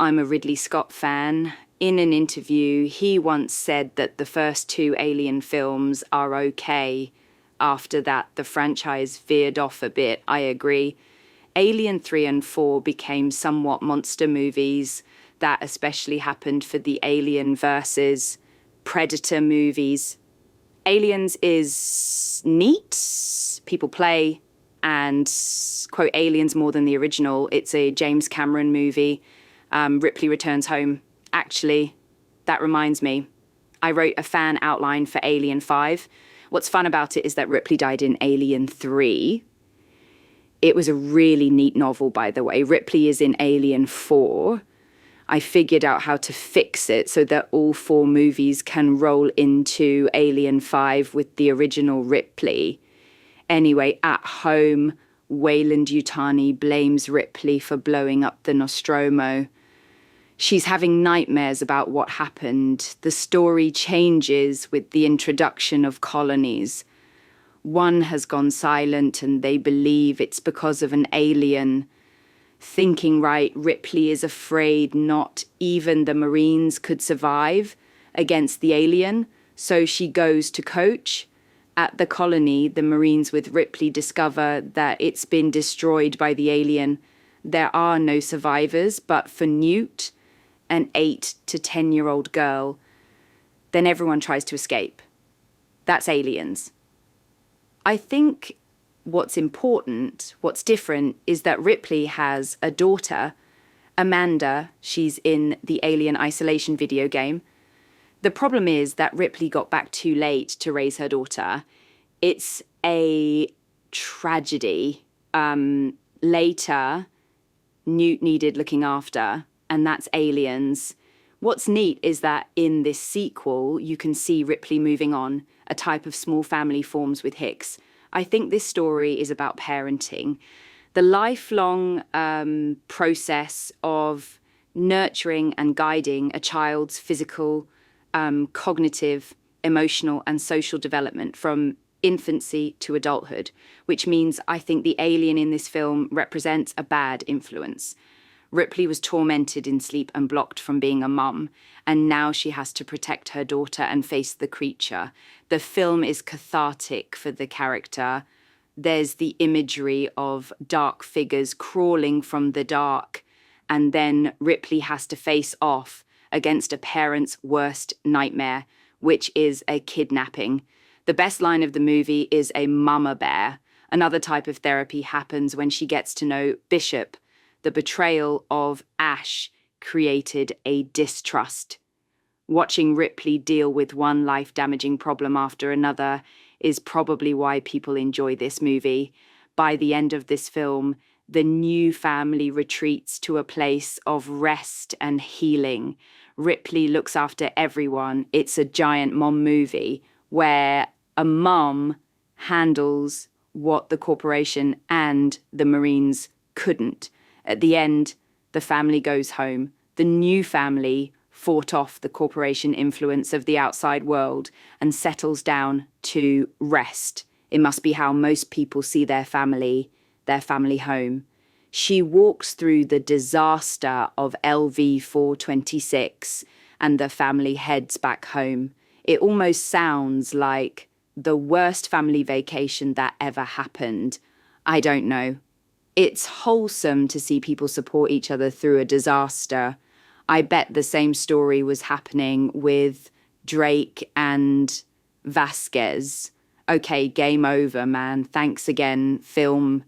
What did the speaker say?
I'm a Ridley Scott fan. In an interview, he once said that the first two Alien films are okay. After that, the franchise veered off a bit. I agree. Alien 3 and 4 became somewhat monster movies. That especially happened for the Alien versus Predator movies. Aliens is neat. People play and quote Aliens more than the original. It's a James Cameron movie. Ripley returns home. Actually, that reminds me, I wrote a fan outline for Alien 5. What's fun about it is that Ripley died in Alien 3. It was a really neat novel, by the way. Ripley is in Alien 4. I figured out how to fix it so that all four movies can roll into Alien 5 with the original Ripley. Anyway, at home, Wayland Yutani blames Ripley for blowing up the Nostromo. She's having nightmares about what happened. The story changes with the introduction of colonies. One has gone silent and they believe it's because of an alien. Thinking right, Ripley is afraid not even the Marines could survive against the alien, so she goes to coach. At the colony, the Marines with Ripley discover that it's been destroyed by the alien. There are no survivors, but for Newt, an 8 to 10-year-old girl, then everyone tries to escape. That's Aliens. I think what's important, what's different, is that Ripley has a daughter, Amanda. She's in the Alien Isolation video game. The problem is that Ripley got back too late to raise her daughter. It's a tragedy. Later, Newt needed looking after, and that's Aliens. What's neat is that in this sequel, you can see Ripley moving on. A type of small family forms with Hicks. I think this story is about parenting. The lifelong process of nurturing and guiding a child's physical, cognitive, emotional, and social development from infancy to adulthood, which means I think the alien in this film represents a bad influence. Ripley was tormented in sleep and blocked from being a mum, and now she has to protect her daughter and face the creature. The film is cathartic for the character. There's the imagery of dark figures crawling from the dark, and then Ripley has to face off against a parent's worst nightmare, which is a kidnapping. The best line of the movie is a mama bear. Another type of therapy happens when she gets to know Bishop. The betrayal of Ash created a distrust. Watching Ripley deal with one life-damaging problem after another is probably why people enjoy this movie. By the end of this film, the new family retreats to a place of rest and healing. Ripley looks after everyone. It's a giant mom movie where a mom handles what the corporation and the Marines couldn't. At the end, the family goes home. The new family fought off the corporation influence of the outside world and settles down to rest. It must be how most people see their family home. She walks through the disaster of LV 426 and the family heads back home. It almost sounds like the worst family vacation that ever happened. I don't know. It's wholesome to see people support each other through a disaster. I bet the same story was happening with Drake and Vasquez. Okay, game over, man. Thanks again, film